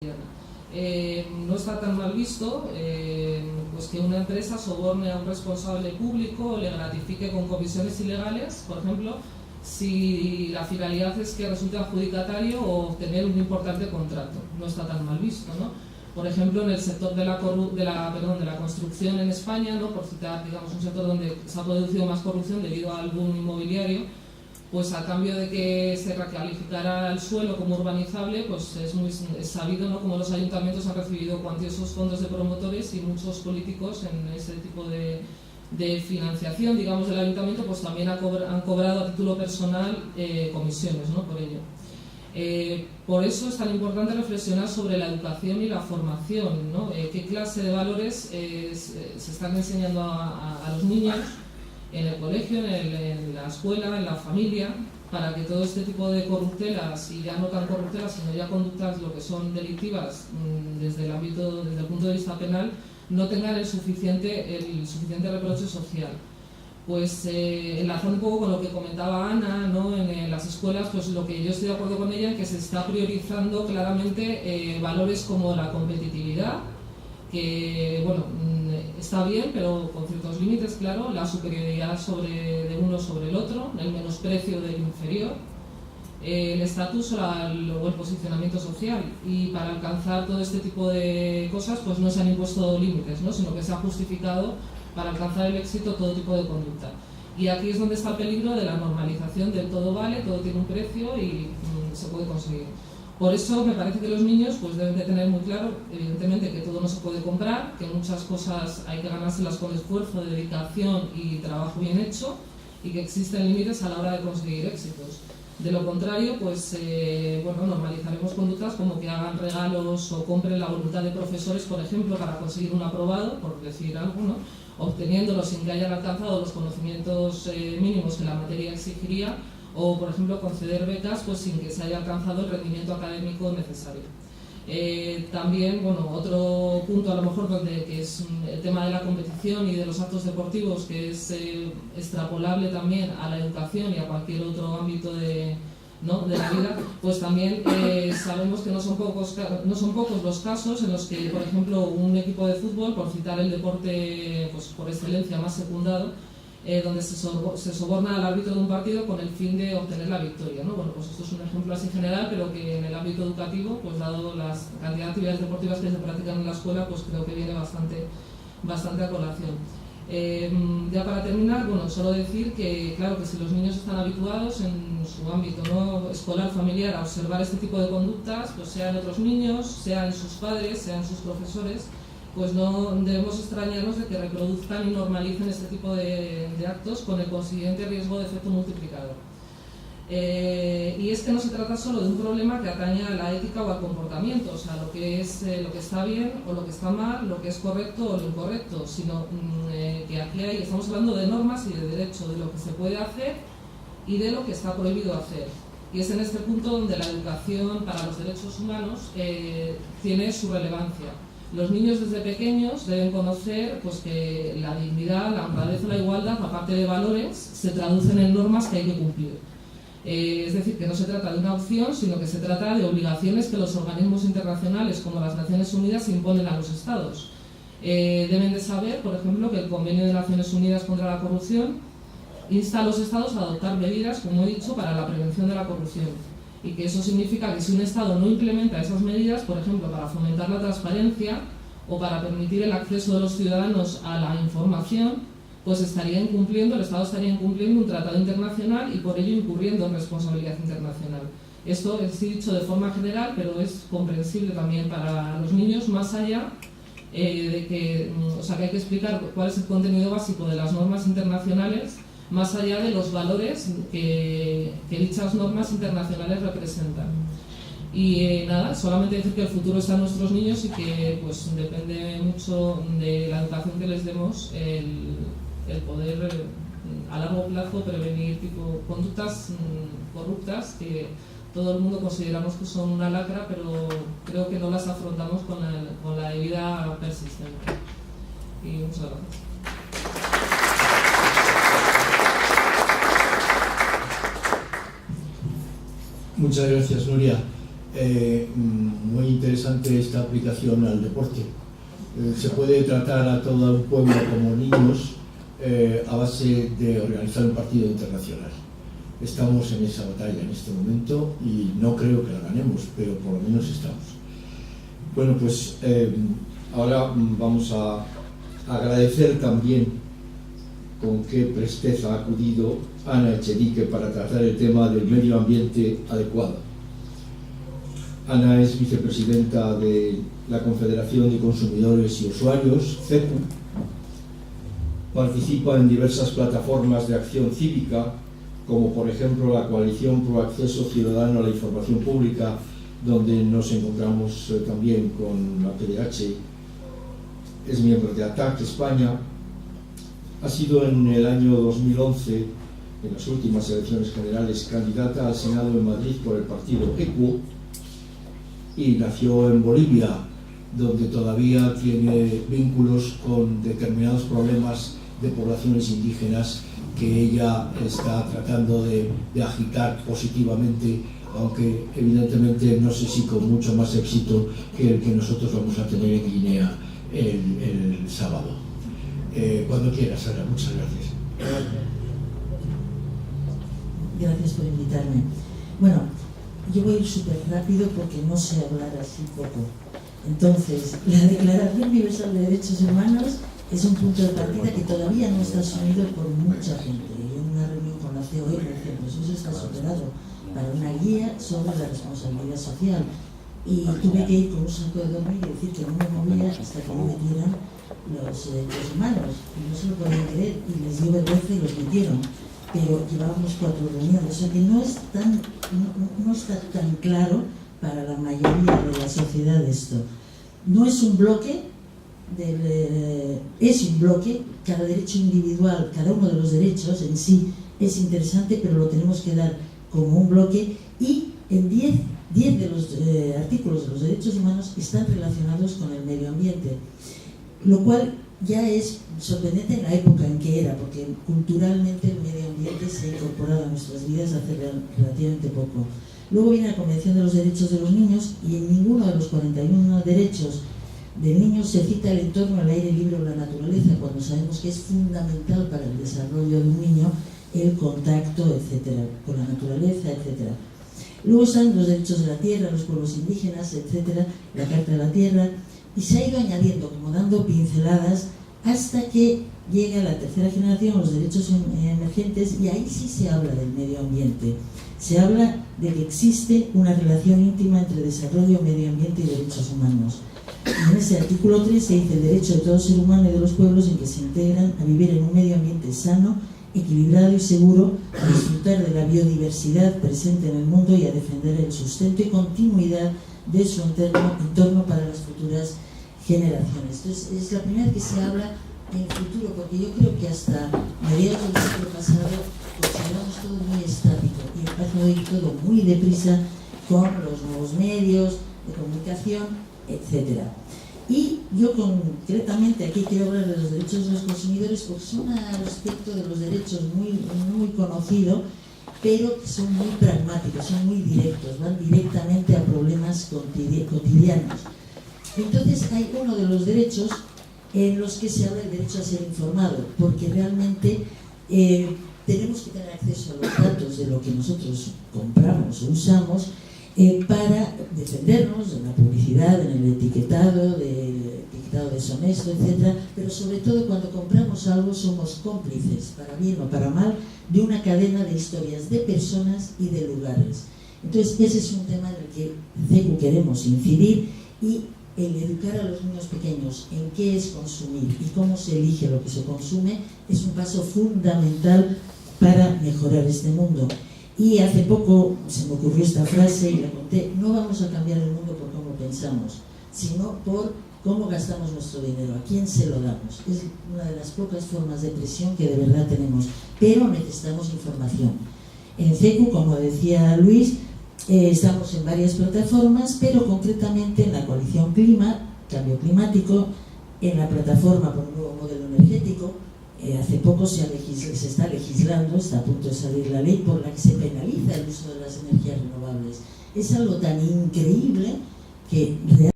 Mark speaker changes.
Speaker 1: No está tan mal visto pues que una empresa soborne a un responsable público o le gratifique con comisiones ilegales, por ejemplo, si la finalidad es que resulte adjudicatario o obtener un importante contrato. No está tan mal visto, ¿no? Por ejemplo, en el sector de la construcción en España, ¿no? Por citar, digamos, un sector donde se ha producido más corrupción debido al boom inmobiliario, pues a cambio de que se recalificara el suelo como urbanizable, pues es sabido, ¿no?, como los ayuntamientos han recibido cuantiosos fondos de promotores y muchos políticos en ese tipo de financiación, digamos, del ayuntamiento, pues también han cobrado a título personal comisiones, ¿no?, por ello. Por eso es tan importante reflexionar sobre la educación y la formación, ¿no? ¿Qué clase de valores se están enseñando a los niños en el colegio, en la escuela, en la familia, para que todo este tipo de corruptelas, y ya no tan corruptelas, sino ya conductas lo que son delictivas desde el punto de vista penal, no tengan el suficiente reproche social? Pues enlazando un poco con lo que comentaba Ana, ¿no? En las escuelas, pues lo que yo estoy de acuerdo con ella es que se está priorizando claramente valores como la competitividad, que bueno, está bien, pero con ciertos límites, claro, la superioridad de uno sobre el otro, el menosprecio del inferior, el estatus o el posicionamiento social. Y para alcanzar todo este tipo de cosas, pues no se han impuesto límites, ¿no?, sino que se ha justificado para alcanzar el éxito todo tipo de conducta. Y aquí es donde está el peligro de la normalización del todo vale, todo tiene un precio y se puede conseguir. Por eso me parece que los niños pues deben de tener muy claro, evidentemente, que todo no se puede comprar, que muchas cosas hay que ganárselas con esfuerzo, dedicación y trabajo bien hecho, y que existen límites a la hora de conseguir éxitos. De lo contrario, pues normalizaremos conductas como que hagan regalos o compren la voluntad de profesores, por ejemplo, para conseguir un aprobado, por decir algo, ¿no?, obteniéndolo sin que hayan alcanzado los conocimientos mínimos que la materia exigiría, o, por ejemplo, conceder becas pues sin que se haya alcanzado el rendimiento académico necesario. También, otro punto a lo mejor que es el tema de la competición y de los actos deportivos, que es extrapolable también a la educación y a cualquier otro ámbito de la vida, pues también sabemos que no son pocos los casos en los que, por ejemplo, un equipo de fútbol, por citar el deporte pues por excelencia más secundado, donde se soborna al árbitro de un partido con el fin de obtener la victoria, ¿no? Bueno, pues esto es un ejemplo así general, pero que en el ámbito educativo, pues dado la cantidad de actividades deportivas que se practican en la escuela, pues creo que viene bastante a colación. Ya para terminar, solo decir que, claro, que si los niños están habituados en su ámbito, ¿no?, escolar, familiar, a observar este tipo de conductas, pues sean otros niños, sean sus padres, sean sus profesores, pues no debemos extrañarnos de que reproduzcan y normalicen este tipo de actos con el consiguiente riesgo de efecto multiplicador. Y es que no se trata solo de un problema que atañe a la ética o al comportamiento, o sea, lo que está bien o lo que está mal, lo que es correcto o lo incorrecto, sino que aquí estamos hablando de normas y de derecho, de lo que se puede hacer y de lo que está prohibido hacer. Y es en este punto donde la educación para los derechos humanos tiene su relevancia. Los niños desde pequeños deben conocer pues, que la dignidad, la honradez o la igualdad, aparte de valores, se traducen en normas que hay que cumplir. Es decir, que no se trata de una opción, sino que se trata de obligaciones que los organismos internacionales como las Naciones Unidas imponen a los Estados. Deben de saber, por ejemplo, que el Convenio de Naciones Unidas contra la Corrupción insta a los Estados a adoptar medidas, como he dicho, para la prevención de la corrupción. Y que eso significa que si un Estado no implementa esas medidas, por ejemplo, para fomentar la transparencia o para permitir el acceso de los ciudadanos a la información, pues el Estado estaría incumpliendo un tratado internacional y por ello incurriendo en responsabilidad internacional. Esto es dicho de forma general, pero es comprensible también para los niños, más allá de que hay que explicar cuál es el contenido básico de las normas internacionales, más allá de los valores que dichas normas internacionales representan. Y solamente decir que el futuro está en nuestros niños y que pues depende mucho de la educación que les demos el poder a largo plazo prevenir conductas corruptas que todo el mundo consideramos que son una lacra, pero creo que no las afrontamos con la debida persistencia. Y muchas gracias.
Speaker 2: Muchas gracias, Nuria. muy interesante esta aplicación al deporte. Se puede tratar a todo un pueblo como niños a base de organizar un partido internacional. Estamos en esa batalla en este momento y no creo que la ganemos, pero por lo menos estamos. Bueno, pues ahora vamos a agradecer también con qué presteza ha acudido Ana Echenique para tratar el tema del medio ambiente adecuado. Ana es vicepresidenta de la Confederación de Consumidores y Usuarios, CECU. Participa en diversas plataformas de acción cívica, como por ejemplo la Coalición Pro Acceso Ciudadano a la Información Pública, donde nos encontramos también con la PDH. Es miembro de ATAC España. Ha sido en el año 2011, en las últimas elecciones generales, candidata al Senado de Madrid por el partido ECU, y nació en Bolivia, donde todavía tiene vínculos con determinados problemas de poblaciones indígenas que ella está tratando de agitar positivamente, aunque evidentemente no sé si con mucho más éxito que el que nosotros vamos a tener en Guinea el sábado. Cuando quieras, Sara, muchas gracias.
Speaker 3: Gracias por invitarme. Bueno, yo voy a ir súper rápido porque no sé hablar así poco. Entonces, la Declaración Universal de Derechos Humanos es un punto de partida que todavía no está asumido por mucha gente. En una reunión con la COE, por ejemplo, eso está superado para una guía sobre la responsabilidad social. Y tuve que ir con un saco de dormir y decir que no me movía hasta que me metieran los derechos humanos. Y no se lo podían creer y les dio vergüenza y los metieron. Pero llevábamos 4 reuniones, o sea que no está tan claro para la mayoría de la sociedad esto. No es un bloque, es un bloque, cada derecho individual, cada uno de los derechos en sí es interesante, pero lo tenemos que dar como un bloque, y en 10 de los artículos de los derechos humanos están relacionados con el medio ambiente, lo cual ya es sorprendente en la época en que era, porque culturalmente el medio ambiente se ha incorporado a nuestras vidas hace relativamente poco. Luego viene la Convención de los Derechos de los Niños, y en ninguno de los 41 derechos del niño se cita el entorno, el aire libre o la naturaleza, cuando sabemos que es fundamental para el desarrollo de un niño el contacto, etcétera, con la naturaleza, etcétera. Luego están los derechos de la tierra, los pueblos indígenas, etcétera, la Carta de la Tierra, y se ha ido añadiendo, como dando pinceladas, hasta que llega la tercera generación, los derechos emergentes, y ahí sí se habla del medio ambiente. Se habla de que existe una relación íntima entre desarrollo, medio ambiente y derechos humanos. Y en ese artículo 3 se dice: el derecho de todo ser humano y de los pueblos en que se integran a vivir en un medio ambiente sano, equilibrado y seguro, a disfrutar de la biodiversidad presente en el mundo y a defender el sustento y continuidad de su entorno para las futuras generaciones. Entonces, es la primera vez que se habla en futuro, porque yo creo que hasta mediados del siglo pasado consideramos todo muy estático y me parece hoy todo muy deprisa con los nuevos medios de comunicación, etc. Y yo concretamente aquí quiero hablar de los derechos de los consumidores, porque son un aspecto de los derechos muy conocido, pero que son muy pragmáticos, son muy directos, van directamente a problemas cotidianos. Entonces hay uno de los derechos en los que se habla del derecho a ser informado, porque realmente tenemos que tener acceso a los datos de lo que nosotros compramos o usamos para defendernos de la publicidad, en el etiquetado deshonesto, etc. Pero sobre todo cuando compramos algo somos cómplices, para bien o para mal, de una cadena de historias de personas y de lugares. Entonces ese es un tema en el que CECU queremos incidir, y el educar a los niños pequeños en qué es consumir y cómo se elige lo que se consume es un paso fundamental para mejorar este mundo. Y hace poco se me ocurrió esta frase y la conté: no vamos a cambiar el mundo por cómo pensamos, sino por cómo gastamos nuestro dinero, a quién se lo damos. Es una de las pocas formas de presión que de verdad tenemos, pero necesitamos información. En CECU, como decía Luis, estamos en varias plataformas, pero concretamente en la Coalición Cambio Climático, en la Plataforma por un Nuevo Modelo Energético, hace poco se está legislando, está a punto de salir la ley por la que se penaliza el uso de las energías renovables. Es algo tan increíble que realmente